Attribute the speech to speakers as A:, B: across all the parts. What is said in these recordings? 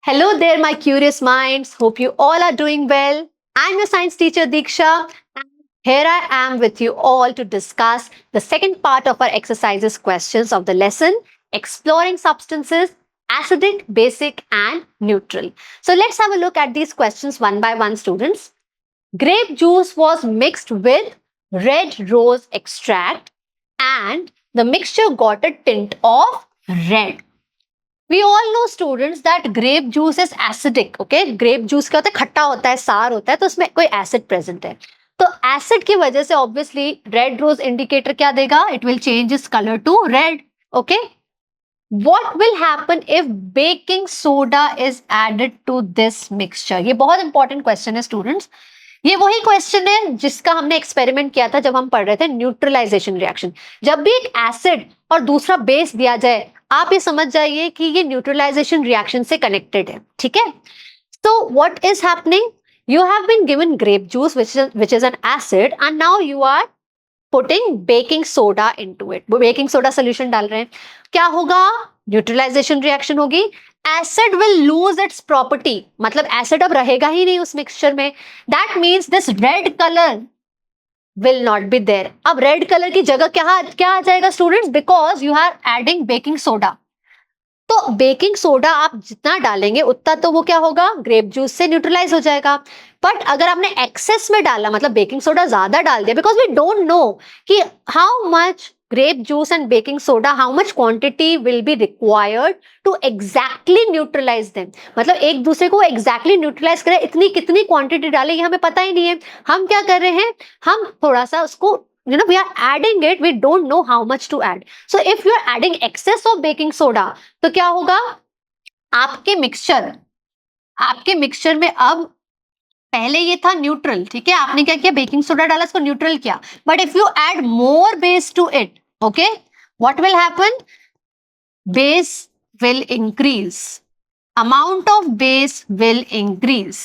A: Hello there, my curious minds. Hope you all are doing well. I'm your science teacher, Diksha. And here I am with you all to discuss the second part of our exercises questions of the lesson exploring substances acidic, basic, and neutral. So let's have a look at these questions one by one, students. Grape juice was mixed with red rose extract, and the mixture got a tint of red. We all know students that grape juice is acidic. Okay, grape juice क्या होता है, खट्टा होता है, सार होता है, तो उसमें कोई एसिड प्रेजेंट है. तो एसिड की वजह से ऑब्वियसली रेड रोज इंडिकेटर क्या देगा? It will change its colour to red. Okay, what will happen if baking soda is added to this mixture? ये बहुत इंपॉर्टेंट क्वेश्चन है स्टूडेंट्स. ये वही क्वेश्चन है जिसका हमने एक्सपेरिमेंट किया था जब हम पढ़ रहे थे न्यूट्रलाइजेशन रिएक्शन. जब भी एक एसिड और दूसरा बेस दिया जाए, आप ये समझ जाइए कि ये न्यूट्रलाइजेशन रिएक्शन से कनेक्टेड है. ठीक है, तो what is happening? You have been given grape juice, which is an acid, and now you are putting baking soda into it. Baking soda solution डाल रहे हैं, क्या होगा? न्यूट्रलाइजेशन रिएक्शन होगी. Acid will lose its property, मतलब acid अब रहेगा ही नहीं उस मिक्सचर में. That means this red colour will not be there. अब रेड कलर की जगह क्या आ जाएगा students? Because you are adding baking soda. तो बेकिंग सोडा आप जितना डालेंगे उतना तो वो क्या होगा? ग्रेप जूस से न्यूट्रलाइज हो जाएगा. बट अगर आपने एक्सेस में डाला, मतलब बेकिंग सोडा ज्यादा डाल दिया, बिकॉज वी डोंट नो कि how much grape juice and baking soda, how much quantity will be required to exactly neutralise them. मतलब एक दूसरे को एग्जैक्टली न्यूट्रलाइज करे, इतनी कितनी क्वांटिटी डाले ये हमें पता ही नहीं है. हम क्या कर रहे हैं? हम थोड़ा सा उसको we are adding it, we don't know how much to add. So if you are adding excess of baking soda, तो क्या होगा? आपके मिक्सचर में अब पहले ये था न्यूट्रल. ठीक है, आपने क्या किया? बेकिंग सोडा डाला, इसको न्यूट्रल किया. But if you add more base to it, okay, what will happen? Base will increase, amount of base will increase.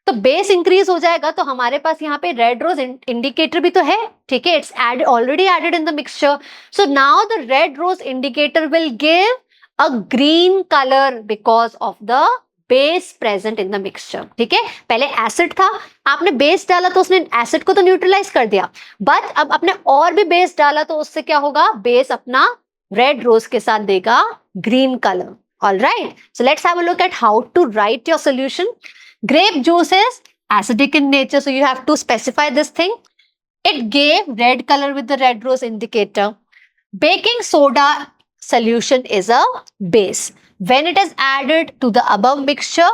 A: तो बेस इंक्रीज हो जाएगा, तो हमारे पास यहाँ पे रेड रोज इंडिकेटर भी तो है. ठीक है, it's already added in the mixture. So now the red rose indicator will give a green colour because of the base present in the mixture. ठीक है, पहले एसिड था, आपने बेस डाला तो उसने एसिड को तो न्यूट्रलाइज कर दिया. बट अब आपने और भी बेस डाला, तो उससे क्या होगा? बेस अपना रेड रोज के साथ देगा green colour. All right, so let's have a look at how to write your solution. Grape juice is acidic in nature, so you have to specify this thing. It gave red color with the red rose indicator. Baking soda solution is a base. When it is added to the above mixture,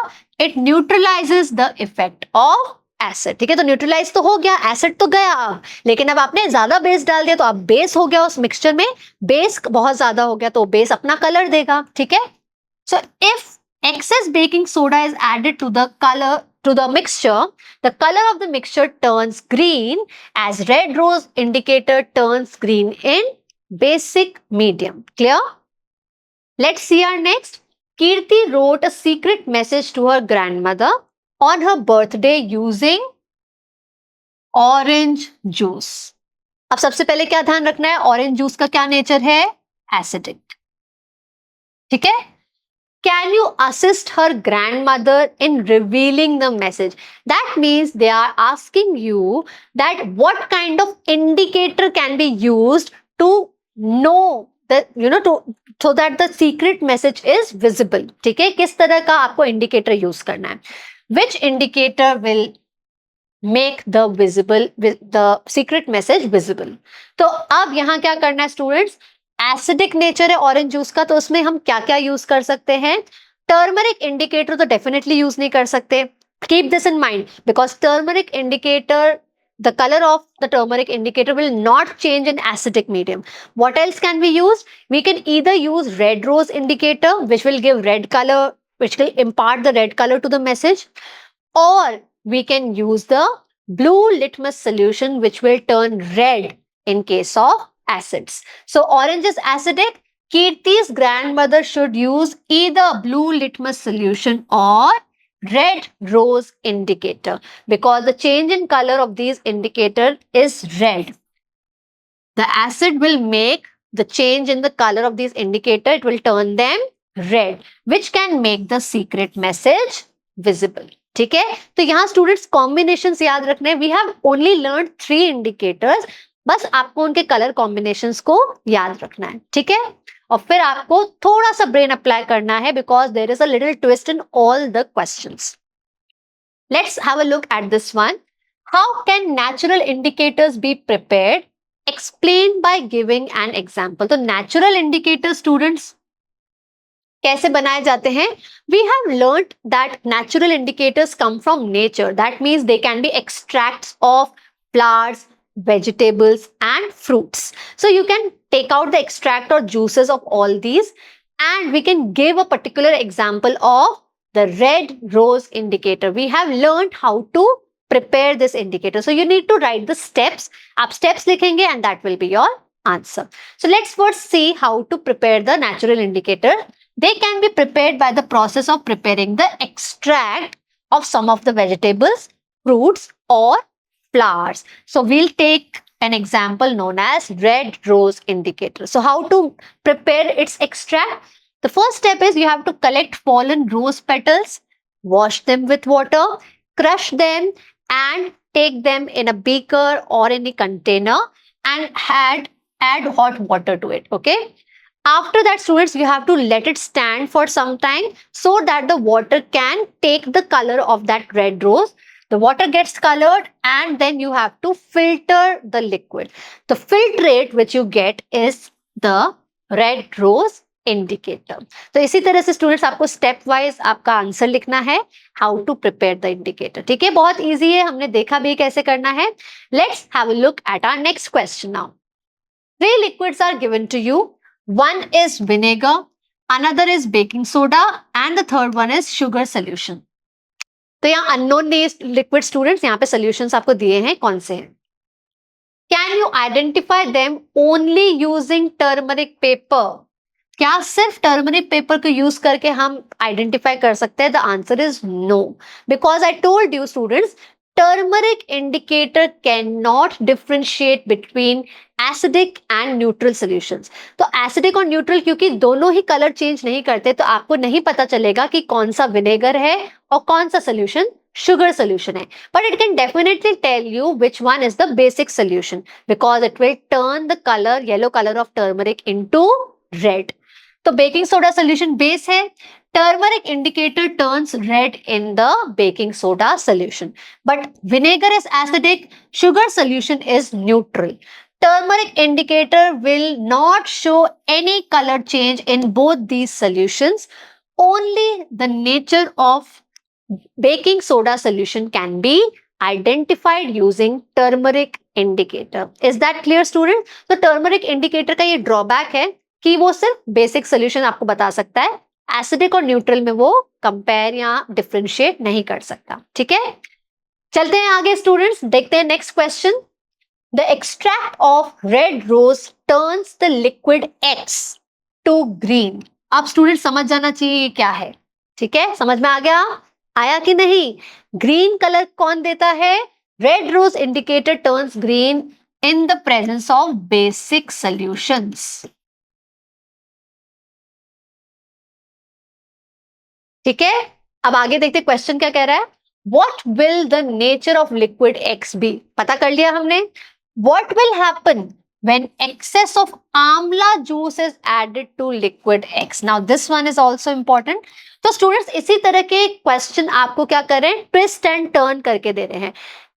A: it neutralizes the effect of acid. ठीक है, तो neutralise तो हो गया, acid तो गया अब, लेकिन अब आपने ज्यादा बेस डाल दिया, तो अब बेस हो गया उस मिक्सचर में, बेस बहुत ज्यादा हो गया, तो बेस अपना कलर देगा. ठीक है, so if excess baking soda is added to the mixture, the color of the mixture turns green as red rose indicator turns green in basic medium. Clear? Let's see our next. Kirti wrote a secret message to her grandmother on her birthday using orange juice. अब सबसे पहले क्या ध्यान रखना है? Orange juice का क्या nature है? एसिडिक. ठीक है, can you assist her grandmother in revealing the message? That means they are asking you that what kind of indicator can be used to know that, so that the secret message is visible. ठीक है, किस तरह का आपको indicator use करना है? Which indicator will make the secret message visible? तो अब यहाँ क्या करना है स्टूडेंट्स? एसिडिक नेचर है ऑरेंज जूस का, तो उसमें हम क्या क्या यूज कर सकते हैं? टर्मरिक इंडिकेटर तो डेफिनेटली यूज नहीं कर सकते. Keep this in mind, because turmeric indicator, the color of the turmeric indicator will not change in acidic medium. What else can we use? We can either use red rose indicator, which will give red color, which will impart the red color to the message, or we can use the blue litmus solution, which will turn red in case of acids. So orange is acidic. Kirti's grandmother should use either blue litmus solution or red rose indicator, because the change in color of these indicator is red. The acid will make the change in the color of these indicator, it will turn them red, which can make the secret message visible. ठीक है, तो यहाँ students combinations याद रखने हैं. We have only learn 3 indicators. बस आपको उनके कलर कॉम्बिनेशंस को याद रखना है. ठीक है, और फिर आपको थोड़ा सा ब्रेन अप्लाई करना है because there is a little twist in all the questions. Let's have a look at this one. How can natural indicators be prepared? Explain by giving an example. तो नेचुरल इंडिकेटर स्टूडेंट्स कैसे बनाए जाते हैं? We have learned that natural indicators come from nature. That means they can be extracts of flowers, vegetables and fruits. So you can take out the extract or juices of all these, and we can give a particular example of the red rose indicator. We have learned how to prepare this indicator. So you need to write the steps. आप steps लिखेंगे and that will be your answer. So let's first see how to prepare the natural indicator. They can be prepared by the process of preparing the extract of some of the vegetables, fruits or flowers. So we'll take an example known as red rose indicator. So how to prepare its extract? The first step is you have to collect fallen rose petals, wash them with water, crush them and take them in a beaker or in a container and add hot water to it. Okay. After that, students, you have to let it stand for some time so that the water can take the color of that red rose. The water gets colored and then you have to filter the liquid. The filtrate which you get is the red rose indicator. तो इसी तरह से students आपको step wise आपका answer लिखना है, how to prepare the indicator. ठीक है, बहुत इजी है, हमने देखा भी कैसे करना है. Let's have a look at our next question now. 3 liquids are given to you. One is vinegar, another is baking soda and the third one is sugar solution. तो यहाँ अननोन लिक्विड स्टूडेंट्स, यहाँ पे solutions आपको दिए हैं, कौन से हैं? Can you identify them only using turmeric paper? क्या सिर्फ टर्मरिक पेपर को यूज करके हम आइडेंटिफाई कर सकते हैं? The answer is no, because I told you students, turmeric indicator cannot differentiate between acidic and neutral solutions. तो acidic और neutral क्योंकि दोनों ही कलर चेंज नहीं करते, तो आपको नहीं पता चलेगा कि कौन सा विनेगर है और कौन सा सोल्यूशन sugar solution है. But it can definitely tell you which one is the basic solution because it will turn the color, yellow color of turmeric into red. तो baking soda solution base है. Turmeric indicator turns red in the baking soda solution. But vinegar is acidic, sugar solution is neutral. Turmeric indicator will not show any color change in both these solutions. Only the nature of baking soda solution can be identified using turmeric indicator. Is that clear, student? तो turmeric indicator का ये drawback है कि वो सिर्फ basic solution आपको बता सकता है, एसिडिक और न्यूट्रल में वो कंपेयर या डिफरेंशिएट नहीं कर सकता. ठीक है, चलते हैं आगे स्टूडेंट्स, देखते हैं next question. The extract of red rose turns the liquid X to green. अब स्टूडेंट समझ जाना चाहिए क्या है. ठीक है, समझ में आ गया, आया कि नहीं? ग्रीन कलर कौन देता है? Red rose indicator turns green in the presence of basic solutions. ठीक है, अब आगे देखते क्वेश्चन क्या कह रहा है. What will the nature of liquid X be? पता कर लिया हमने. What will happen when excess of amla juice is added to liquid X? Now this one is also important. तो स्टूडेंट्स इसी तरह के क्वेश्चन आपको क्या कर रहे हैं, ट्विस्ट एंड टर्न करके दे रहे हैं.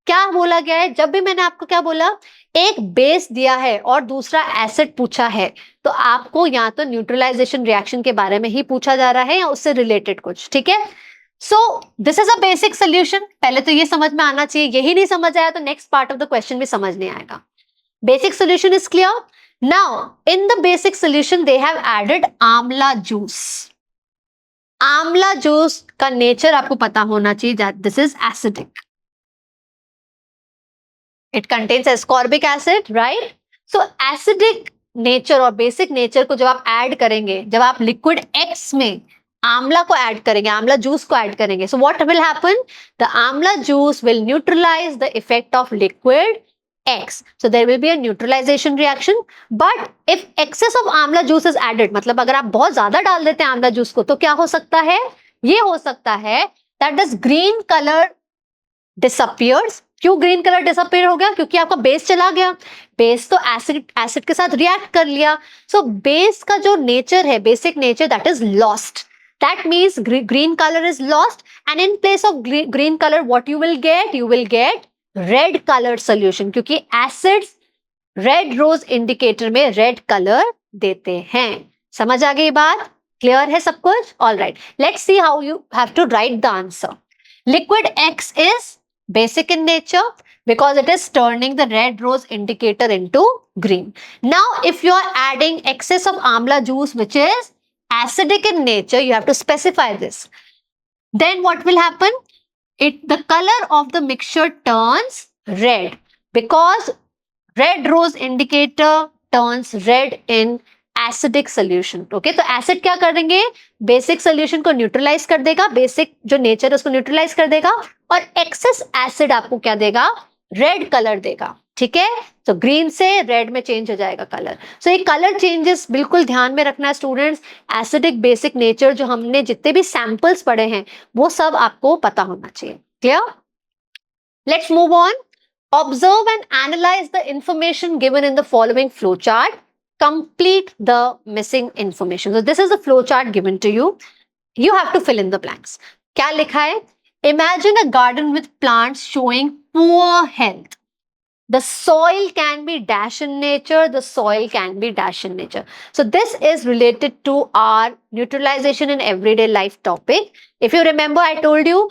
A: क्या बोला गया है, जब भी मैंने आपको क्या बोला, एक बेस दिया है और दूसरा एसिड पूछा है, तो आपको या तो न्यूट्रलाइजेशन रिएक्शन के बारे में ही पूछा जा रहा है या उससे रिलेटेड कुछ. ठीक है, सो this is a basic solution. पहले तो ये समझ में आना चाहिए, यही नहीं समझ आया तो next part of the question भी समझ नहीं आएगा. Basic solution is clear. Now in the basic solution they have added amla juice. Amla juice का नेचर आपको पता होना चाहिए that this is acidic. It contains ascorbic acid, right? So acidic nature और basic nature को जब आप ऐड करेंगे, जब आप liquid X में आंवला को ऐड करेंगे, आंवला जूस को ऐड करेंगे, so what will happen? The amla juice will neutralize the effect of liquid X. So there will be a neutralization reaction. But if excess of आंवला juice is added, मतलब अगर आप बहुत ज्यादा डाल देते हैं आंवला जूस को, तो क्या हो सकता है? ये हो सकता है that this green color disappears. क्यों ग्रीन कलर डिसअपियर हो गया? क्योंकि आपका बेस चला गया. बेस तो एसिड के साथ रिएक्ट कर लिया. सो बेस का जो नेचर है, basic nature, that is lost. That means green color is lost, and in place of green color, what you will get? You will get red colored solution, क्योंकि acids red rose indicator में red color देते हैं. समझ आ गई बात? Clear है सब कुछ? All right. Let's see how you have to write the answer. Liquid X is basic in nature because it is turning the red rose indicator into green. Now, if you are adding excess of amla juice, which is acidic in nature, you have to specify this. Then what will happen? The color of the mixture turns red because red rose indicator turns red in acidic solution. Okay, तो acid क्या करेंगे? Basic solution को neutralize कर देगा, basic जो nature है उसको neutralize कर देगा, और excess acid आपको क्या देगा? Red color देगा. ठीक है, तो ग्रीन से रेड में चेंज हो जाएगा कलर. सो ये कलर चेंजेस बिल्कुल ध्यान में रखना है स्टूडेंट्स. एसिडिक बेसिक नेचर जो हमने जितने भी सैंपल्स पढ़े हैं वो सब आपको पता होना चाहिए. Clear? Let's move on. Observe and analyse the information given in the following flow chart. Complete the missing information. So this is the flow chart given to you. You have to fill in the blanks. क्या लिखा है? Imagine a garden with plants showing poor health. The soil can be dash in nature, the soil can be dash in nature. So this is related to our neutralization in everyday life topic. If you remember, I told you,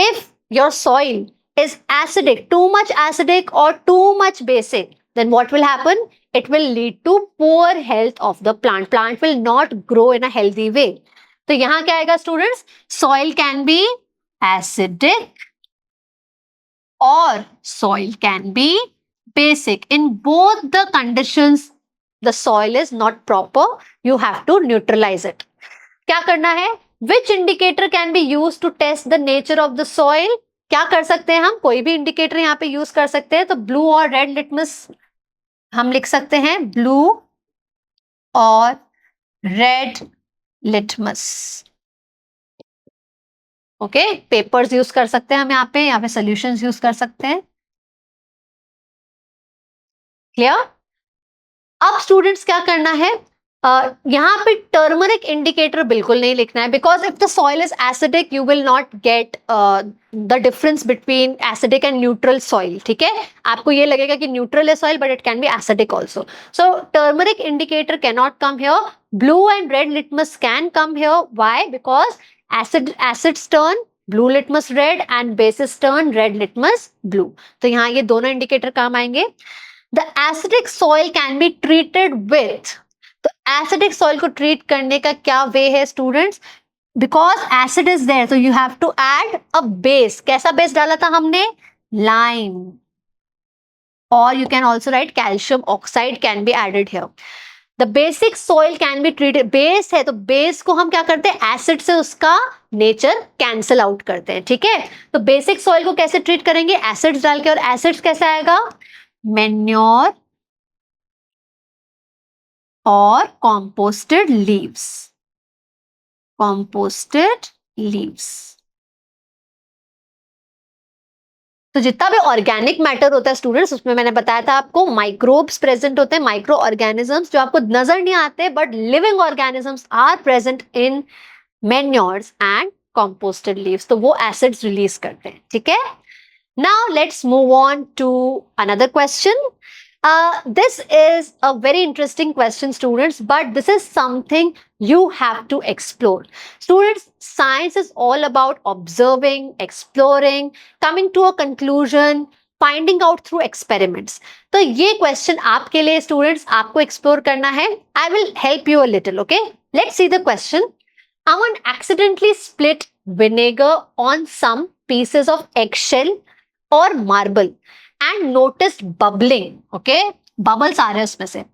A: if your soil is acidic, too much acidic or too much basic, then what will happen? It will lead to poor health of the plant. Plant will not grow in a healthy way. तो यहाँ क्या आएगा students? Soil can be acidic or soil can be basic. In both the conditions, the soil is not proper. You have to neutralize it. क्या करना है? Which indicator can be used to test the nature of the soil? क्या कर सकते हैं हम? कोई भी इंडिकेटर यहाँ पे यूज कर सकते हैं. तो ब्लू और रेड लिटमस हम लिख सकते हैं. ब्लू और red litmus. Okay, papers use कर सकते हैं हम यहाँ पे सॉल्यूशंस यूज कर सकते हैं. क्लियर? अब स्टूडेंट्स क्या करना है? यहाँ पे टर्मरिक इंडिकेटर बिल्कुल नहीं लिखना है, because if the soil is acidic you will not get the difference between acidic and neutral soil. ठीक है, आपको ये लगेगा कि न्यूट्रल है soil but it can be acidic also. So turmeric indicator can not come here. Blue and red litmus can come here. Why? Because acids turn blue litmus red and bases turn red litmus blue. तो यहाँ ये दोनों indicator काम आएंगे. The acidic soil can be treated with. तो acidic soil को treat करने का क्या way है students? Because acid is there, so you have to add a base. कैसा base डाला था हमने? Lime. Or you can also write calcium oxide can be added here. The basic soil can be treated. Base है तो base को हम क्या करते हैं? Acid से उसका nature cancel out करते हैं. ठीक है, तो basic soil को कैसे treat करेंगे? Acids डाल के. और acids कैसे आएगा? Manure or composted leaves. Composted leaves. तो जितना भी ऑर्गेनिक मैटर होता है स्टूडेंट्स, उसमें मैंने बताया था आपको माइक्रोब्स प्रेजेंट होते हैं, माइक्रो ऑर्गेनिजम्स जो आपको नजर नहीं आते, but living organisms are present in manures and composted leaves. तो वो एसिड्स रिलीज करते हैं. ठीक है, now let's move on to another question. This is a very interesting question students, but this is something you have to explore. Students, science is all about observing, exploring, coming to a conclusion, finding out through experiments. तो ये question आपके लिए students, आपको explore करना है. I will help you a little, okay? Let's see the question. Aman accidentally split vinegar on some pieces of eggshell or marble and noticed bubbling. Okay, bubbles आ रहे हैं उसमें से.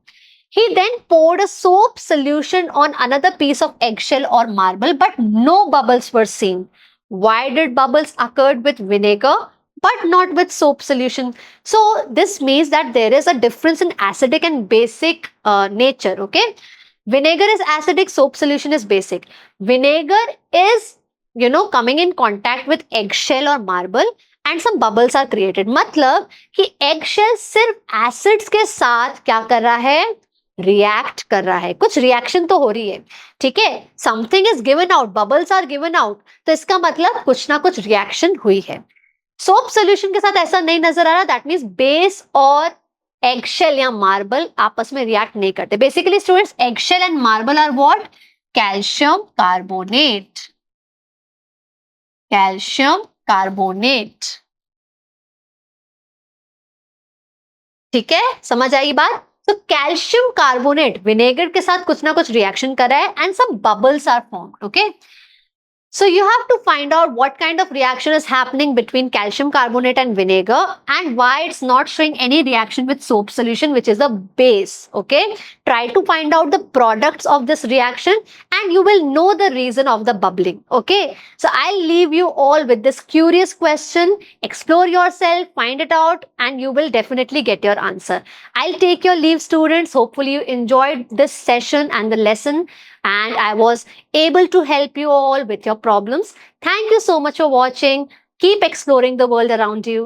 A: He then poured a soap solution on another piece of eggshell or marble, but no bubbles were seen. Why did bubbles occurred with vinegar but not with soap solution. So this means that there is a difference in acidic and basic nature. Okay, vinegar is acidic, soap solution is basic. Vinegar is, coming in contact with eggshell or marble and some bubbles are created. मतलब कि eggshell सिर्फ acids के साथ क्या कर रहा है, react कर रहा है, कुछ रिएक्शन तो हो रही है, ठीक है, something is given out, bubbles are given out, तो इसका मतलब कुछ ना कुछ रिएक्शन हुई है. सोप सोल्यूशन के साथ ऐसा नहीं नजर आ रहा, दैट मीन्स बेस और एगशेल या मार्बल आपस में रिएक्ट नहीं करते. Basically students, eggshell and marble are what, calcium carbonate, calcium carbonate. ठीक है, समझ आई बात. तो कैल्शियम कार्बोनेट विनेगर के साथ कुछ ना कुछ रिएक्शन कर रहा है and some bubbles are formed. Okay, so you have to find out what kind of reaction is happening between calcium carbonate and vinegar and why it's not showing any reaction with soap solution, which is the base. Okay, try to find out the products of this reaction and you will know the reason of the bubbling. Okay, so I'll leave you all with this curious question. Explore yourself, find it out, and you will definitely get your answer. I'll take your leave, students. Hopefully you enjoyed this session and the lesson, and I was able to help you all with your problems. Thank you so much for watching. Keep exploring the world around you.